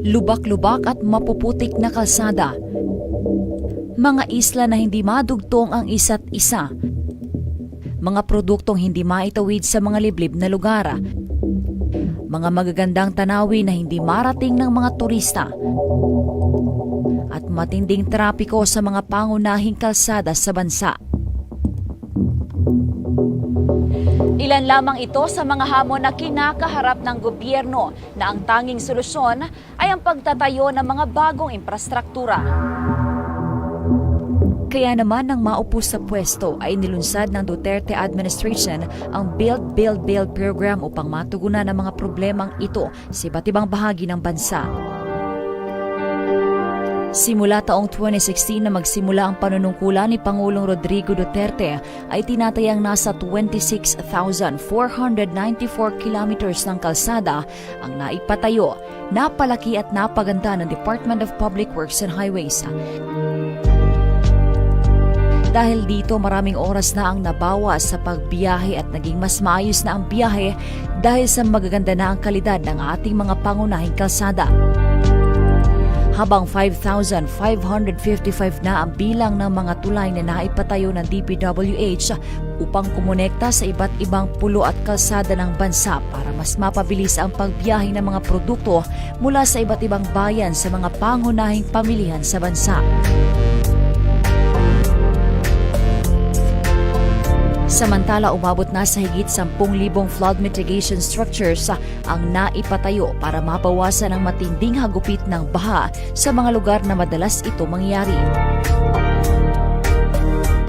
Lubak-lubak at mapuputik na kalsada. Mga isla na hindi madugtong ang isa't isa. Mga produktong hindi maitawid sa mga liblib na lugar. Mga magagandang tanawin na hindi marating ng mga turista. At matinding trapiko sa mga pangunahing kalsada sa bansa. Ilan lamang ito sa mga hamon na kinakaharap ng gobyerno na ang tanging solusyon ay ang pagtatayo ng mga bagong infrastruktura. Kaya naman nang maupo sa pwesto ay nilunsad ng Duterte administration ang Build, Build, Build program upang matugunan ang mga problemang ito sa iba't ibang bahagi ng bansa. Simula taong 2016 na magsimula ang panunungkulan ni Pangulong Rodrigo Duterte ay tinatayang nasa 26,494 kilometers ng kalsada ang naipatayo, napalaki at napaganda ng Department of Public Works and Highways. Dahil dito maraming oras na ang nabawas sa pagbiyahe at naging mas maayos na ang biyahe dahil sa magaganda na ang kalidad ng ating mga pangunahing kalsada. Habang 5,555 na ang bilang ng mga tulay na naipatayo ng DPWH upang kumonekta sa iba't ibang pulo at kalsada ng bansa para mas mapabilis ang pagbiyahe ng mga produkto mula sa iba't ibang bayan sa mga pangunahing pamilihan sa bansa. Samantala, umabot na sa higit 10,000 flood mitigation structures ang naipatayo para mabawasan ang matinding hagupit ng baha sa mga lugar na madalas ito mangyari.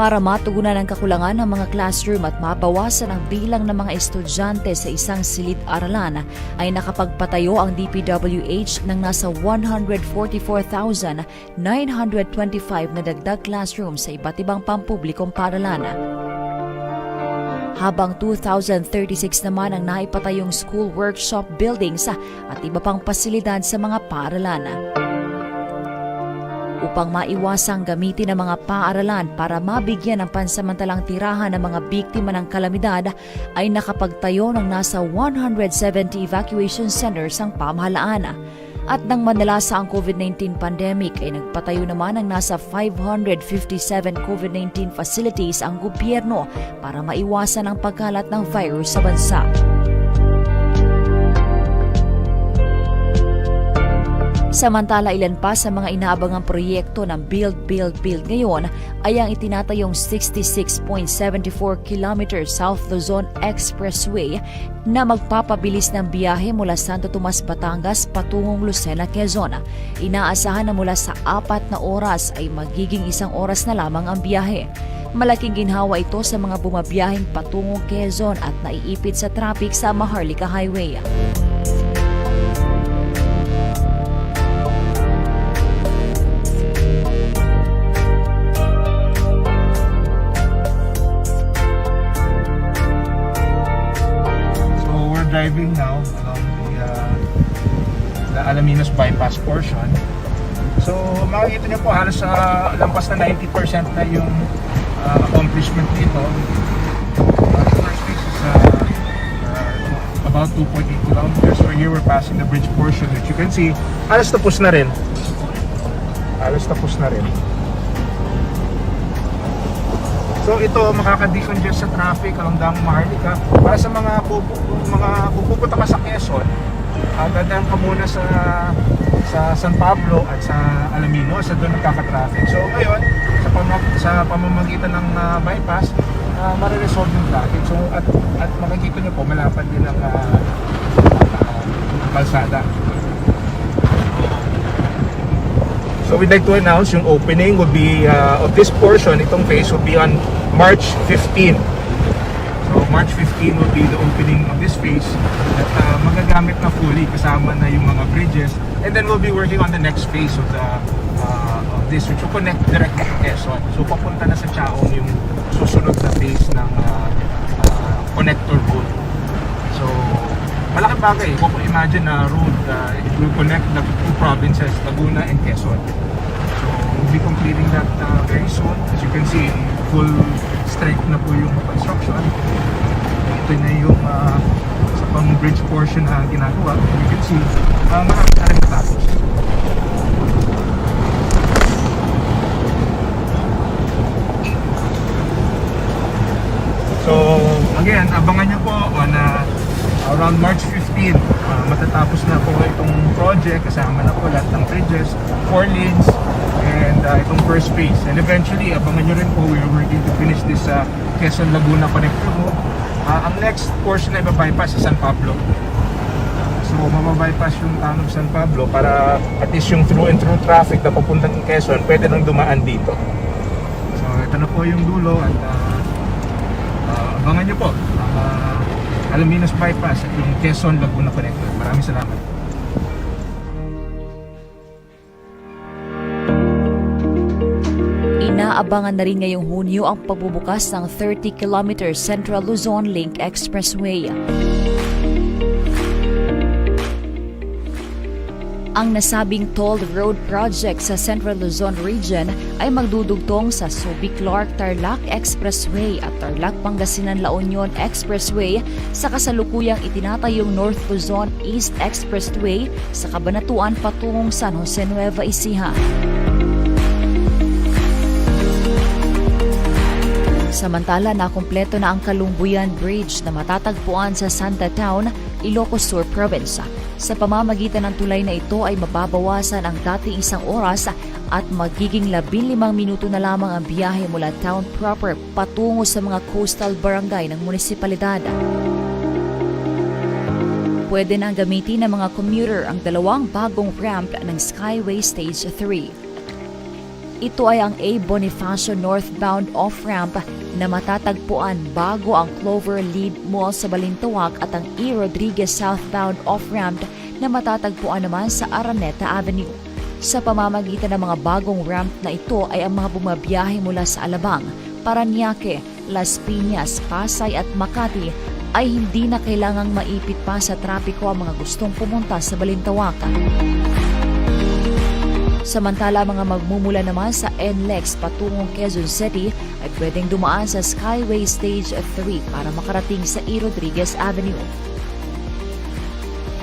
Para matugunan ang kakulangan ng mga classroom at mabawasan ang bilang ng mga estudyante sa isang silid-aralan, ay nakapagpatayo ang DPWH ng nasa 144,925 na dagdag classroom sa iba't ibang pampublikong paaralan. Habang 2,036 naman ang naipatayong school workshop buildings at iba pang pasilidad sa mga paaralan. Upang maiwasang gamitin ang mga paaralan para mabigyan ng pansamantalang tirahan ng mga biktima ng kalamidad, ay nakapagtayo ng nasa 170 evacuation centers ang pamahalaan. At nang manalasa ang COVID-19 pandemic ay nagpatayo naman ng nasa 557 COVID-19 facilities ang gobyerno para maiwasan ang pagkalat ng virus sa bansa. Samantala, ilan pa sa mga inaabangang proyekto ng Build, Build, Build ngayon ay ang itinatayong 66.74 km South Luzon Expressway na magpapabilis ng biyahe mula Santo Tomas, Batangas patungong Lucena, Quezon. Inaasahan na mula sa 4 na oras ay magiging 1 oras na lamang ang biyahe. Malaking ginhawa ito sa mga bumabiyaheng patungong Quezon at naiipit sa traffic sa Maharlika Highway. Driving now along the Alaminos bypass portion. So makikita niyo po halos lampas na 90% na yung accomplishment dito. The first phase is about 2.8 kilometers. So here we're passing the bridge portion, which you can see halos tapos na rin. So ito makaka-decongest sa traffic along Damo Maharlika. Para sa mga pupunta ka sa Quezon, dadaan ka muna sa San Pablo at sa Alaminos, doon nagkaka-traffic. So ngayon, sa pamamagitan ng bypass, mariresolve yung traffic. So at makikita niyo po, malapad din ang kalsada. So we'd like to announce yung opening will be of this portion, itong phase will be on March 15. So March 15 will be the opening of this phase at magagamit na fully kasama na yung mga bridges, and then we'll be working on the next phase of this, which will connect directly to Quezon. So papunta na sa Chaong yung susunod na phase ng connector road. So malaking bagay. Kung imagine na road, it will connect the two provinces, Laguna and Quezon. So we'll be completing that very soon. As you can see, full strength na po yung construction. Ito na yung sa pang bridge portion na ginagawa. You can see, marami yan, abangan nyo po on around March 15. Matatapos na po itong project. Kasama na po lahat ng bridges, 4 lanes, and itong first phase. And eventually, abangan nyo rin po, we're working to finish this Quezon Laguna Connector Road. Ang next portion na iba-bypass sa San Pablo. So mababypass yung town of San Pablo para at least yung through and through traffic na papuntang Quezon pwede nang dumaan dito. So ito na po yung dulo at abangan nyo po Alaminos Bypass at yung Quezon Laguna Connector. Maraming salamat. Inaabangan na rin ngayong Hunyo ang pagbubukas ng 30-kilometer Central Luzon Link Expressway. Ang nasabing tolled road project sa Central Luzon Region ay magdudugtong sa Subic-Clark-Tarlac Expressway at Tarlac-Pangasinan-La Union Expressway sa kasalukuyang itinatayong North Luzon East Expressway sa Cabanatuan patungong San Jose Nueva Ecija. Samantala, nakumpleto na ang Kalumbuyan Bridge na matatagpuan sa Santa Town, Ilocos Sur Province. Sa pamamagitan ng tulay na ito ay mababawasan ang dating 1 oras at magiging 15 minuto na lamang ang biyahe mula town proper patungo sa mga coastal barangay ng munisipalidad. Pwede nang gamitin ng mga commuter ang 2 bagong ramp ng Skyway Stage 3. Ito ay ang A. Bonifacio northbound off-ramp na matatagpuan bago ang Clover Lead Mall sa Balintawak at ang E. Rodriguez southbound off-ramp na matatagpuan naman sa Araneta Avenue. Sa pamamagitan ng mga bagong ramp na ito ay ang mga bumabiyahe mula sa Alabang, Parañaque, Las Piñas, Pasay at Makati ay hindi na kailangang maipit pa sa trapiko ang mga gustong pumunta sa Balintawak. Samantala, mga magmumula naman sa NLEX patungong Quezon City ay pwedeng dumaan sa Skyway Stage 3 para makarating sa E. Rodriguez Avenue.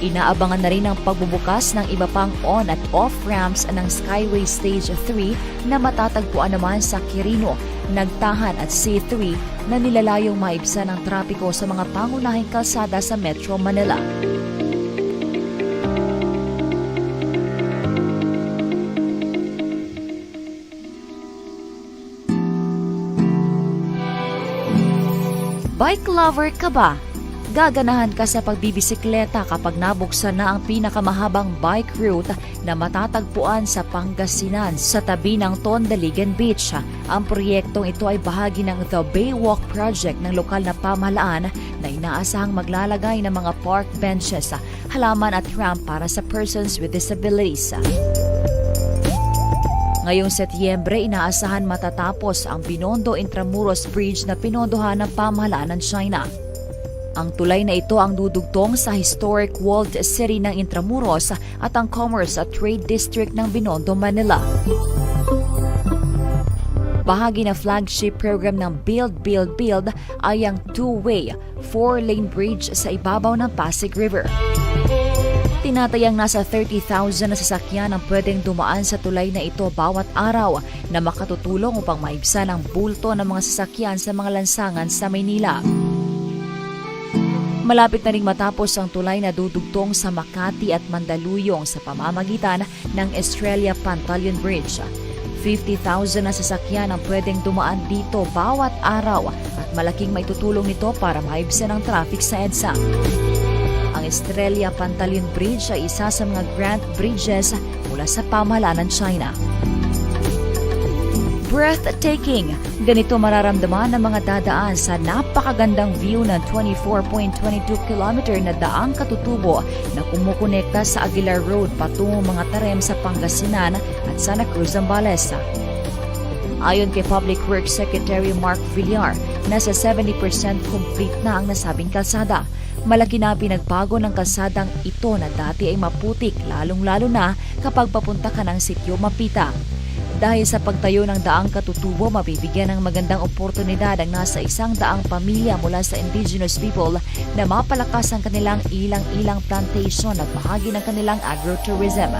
Inaabangan na rin ang pagbubukas ng iba pang on at off ramps ng Skyway Stage 3 na matatagpuan naman sa Quirino, Nagtahan at C3 na nilalayong maibsan ang trapiko sa mga pangunahing kalsada sa Metro Manila. Bike lover ka ba? Gaganahan ka sa pagbibisikleta kapag nabuksan na ang pinakamahabang bike route na matatagpuan sa Pangasinan sa tabi ng Tondaligan Beach. Ang proyektong ito ay bahagi ng The Baywalk Project ng lokal na pamahalaan na inaasahang maglalagay ng mga park benches, halaman at ramp para sa persons with disabilities. Ngayong Setyembre, inaasahan matatapos ang Binondo Intramuros Bridge na pinondohan ng pamahalaan ng China. Ang tulay na ito ang dudugtong sa historic walled city ng Intramuros at ang Commerce at Trade District ng Binondo, Manila. Bahagi na flagship program ng Build, Build, Build ay ang 2-way, 4-lane bridge sa ibabaw ng Pasig River. Tinatayang nasa 30,000 na sasakyan ang pwedeng dumaan sa tulay na ito bawat araw na makatutulong upang maibsan ang bulto ng mga sasakyan sa mga lansangan sa Maynila. Malapit na ring matapos ang tulay na dudugtong sa Makati at Mandaluyong sa pamamagitan ng Estrella Pantaleon Bridge. 50,000 na sasakyan ang pwedeng dumaan dito bawat araw at malaking maitutulong nito para maibsan ang traffic sa EDSA. Ang Estrella Pantaleon Bridge ay isa sa mga grant bridges mula sa pamahalaan ng China. Breathtaking! Ganito mararamdaman ng mga dadaan sa napakagandang view ng 24.22 kilometer na daang katutubo na kumukonekta sa Aguilar Road patungong mga Tarem sa Pangasinan at Santa Cruz, Zambales. Ayon kay Public Works Secretary Mark Villar, nasa 70% complete na ang nasabing kalsada. Malaki na pinagbago ng kalsadang ito na dati ay maputik, lalong-lalo na kapag papunta ka ng sitio Mapita. Dahil sa pagtayo ng daang katutubo, mabibigyan ng magandang oportunidad ang nasa 100 pamilya mula sa indigenous people na mapalakas ang kanilang ilang-ilang plantation at bahagi ng kanilang agrotourism.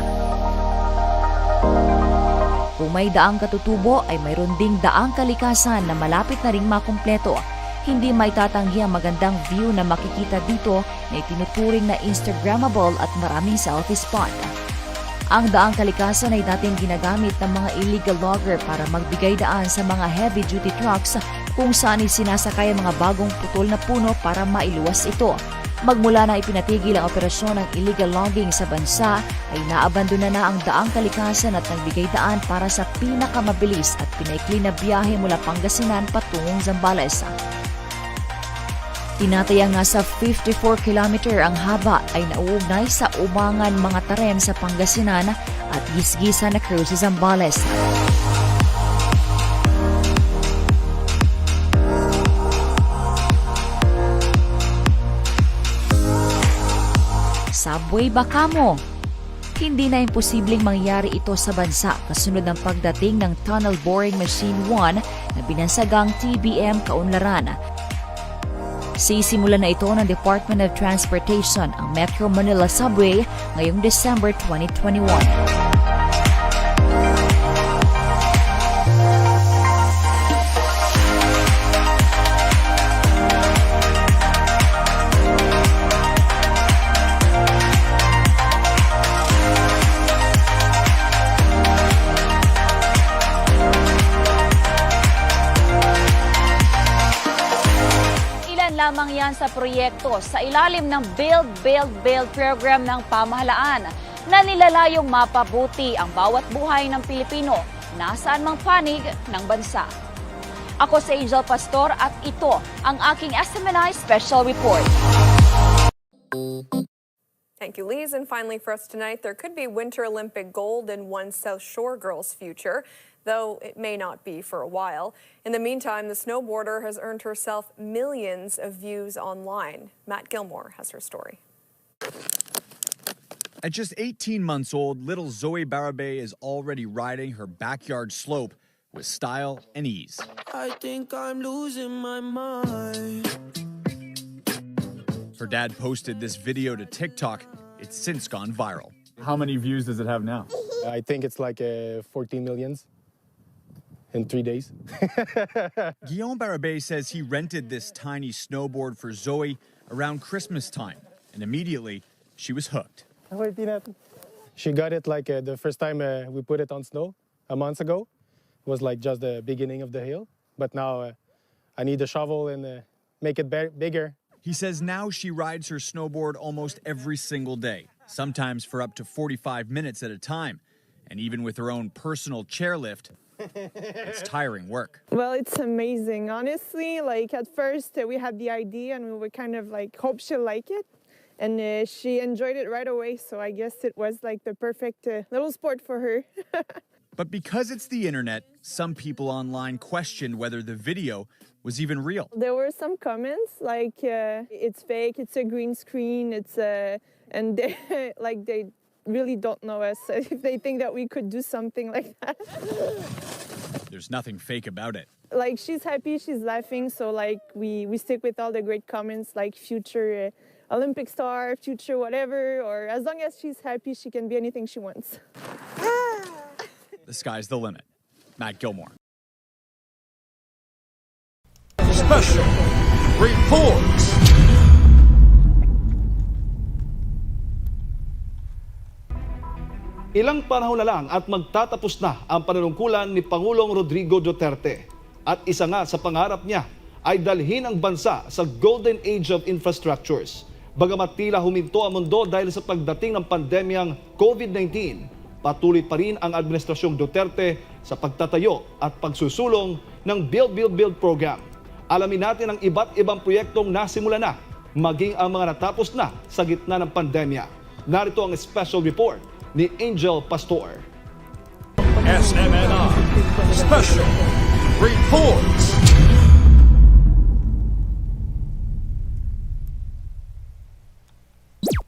Kung may daang katutubo ay mayroon ding daang kalikasan na malapit na ring makumpleto. Hindi maitatanggi ang magandang view na makikita dito na itinuturing na Instagrammable at maraming selfie spot. Ang daang kalikasan ay dating ginagamit ng mga illegal logger para magbigay daan sa mga heavy-duty trucks kung saan sinasakay ang mga bagong putol na puno para mailuwas ito. Magmula na ipinatigil ang operasyon ng illegal logging sa bansa, ay naabandona na ang daang kalikasan at nagbigay daan para sa pinakamabilis at pinaikli na biyahe mula Pangasinan patungong Zambales. Tinataya nga sa 54 kilometer ang haba ay nauugnay sa umangan mga taren sa Pangasinan at gisgisa na crew sa Zambales. Subway ba kamo? Hindi na imposibleng mangyari ito sa bansa kasunod ng pagdating ng Tunnel Boring Machine 1 na binansagang TBM kaunlaran. Sisimulan na ito ng Department of Transportation ang Metro Manila Subway ngayong December 2021. Lamang yan sa proyekto sa ilalim ng Build, Build, Build program ng pamahalaan na nilalayong mapabuti ang bawat buhay ng Pilipino nasaan mang panig ng bansa. Ako si Angel Pastor at ito ang aking SMNI Special Report. Thank you, Liz. And finally for us tonight, there could be Winter Olympic gold in one South Shore girl's future, though it may not be for a while. In the meantime, the snowboarder has earned herself millions of views online. Matt Gilmore has her story. At just 18 months old, little Zoe Barabé is already riding her backyard slope with style and ease. I think I'm losing my mind. Her dad posted this video to TikTok. It's since gone viral. How many views does it have now? I think it's like 14 millions in 3 days. Guillaume Barabé says he rented this tiny snowboard for Zoe around Christmas time, and immediately she was hooked. She got it like the first time we put it on snow a month ago. It was like just the beginning of the hill, but now I need a shovel and make it bigger. He says now she rides her snowboard almost every single day, sometimes for up to 45 minutes at a time. And even with her own personal chairlift, it's tiring work. Well, it's amazing. Honestly, like at first we had the idea and we were kind of like, hope she'll like it. And she enjoyed it right away. So I guess it was like the perfect little sport for her. But because it's the internet, some people online questioned whether the video was even real. There were some comments like it's fake, it's a green screen, and they, like they really don't know us if they think that we could do something like that. There's nothing fake about it. Like she's happy, she's laughing, so like we stick with all the great comments like future Olympic star, future whatever, or as long as she's happy, she can be anything she wants. The sky's the limit. Matt Gilmore. Special reports. Ilang panahon na lang at magtatapos na ang panunungkulan ni Pangulong Rodrigo Duterte. At isa nga sa pangarap niya ay dalhin ang bansa sa golden age of infrastructures. Bagamat tila huminto ang mundo dahil sa pagdating ng pandemyang COVID-19, patuloy pa rin ang administrasyong Duterte sa pagtatayo at pagsusulong ng Build, Build, Build program. Alamin natin ang iba't ibang proyektong nasimula na, maging ang mga natapos na sa gitna ng pandemya. Narito ang special report ni Angel Pastor. SMNI Special Reports.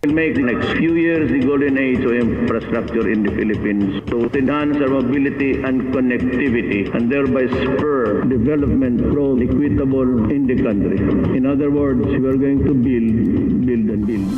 Will make the next few years the golden age of infrastructure in the Philippines to enhance our mobility and connectivity and thereby spur development growth equitable in the country. In other words, we are going to build, build and build.